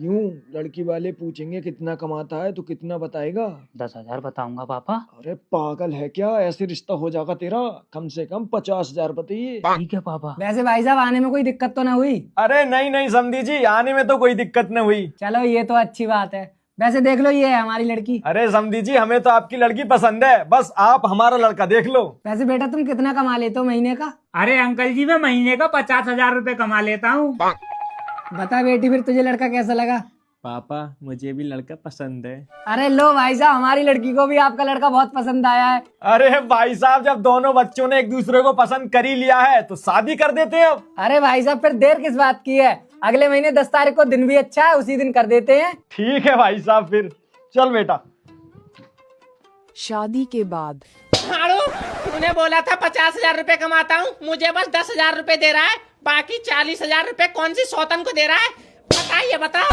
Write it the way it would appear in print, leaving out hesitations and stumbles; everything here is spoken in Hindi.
यूं लड़की वाले पूछेंगे कितना कमाता है तो कितना बताएगा? 10,000 बताऊंगा पापा। अरे पागल है क्या, ऐसे रिश्ता हो जाएगा तेरा? कम से कम 50,000 बताइए। ठीक है पापा। वैसे भाई साहब आने में कोई दिक्कत तो ना हुई? अरे नहीं नहीं समधी जी, आने में तो कोई दिक्कत न हुई। चलो ये तो अच्छी बात है। वैसे देख लो, ये है हमारी लड़की। अरे समधी जी, हमें तो आपकी लड़की पसंद है, बस आप हमारा लड़का देख लो। वैसे बेटा तुम कितना कमा लेते हो महीने का? अरे अंकल जी, मैं महीने का 50,000 रुपए कमा लेता हूँ। बता बेटी, फिर तुझे लड़का कैसा लगा? पापा मुझे भी लड़का पसंद है। अरे लो भाई साहब, हमारी लड़की को भी आपका लड़का बहुत पसंद आया है। अरे भाई साहब, जब दोनों बच्चों ने एक दूसरे को पसंद कर ही लिया है तो शादी कर देते हैं अब। अरे भाई साहब, फिर देर किस बात की है? अगले महीने 10 तारीख को दिन भी अच्छा है, उसी दिन कर देते हैं। ठीक है भाई साहब, फिर चल बेटा। शादी के बाद तूने बोला था 50,000 रुपए कमाता हूँ, मुझे बस 10,000 रुपए दे रहा है, बाकी 40,000 रुपए कौन सी सौतन को दे रहा है? बताइए बताओ।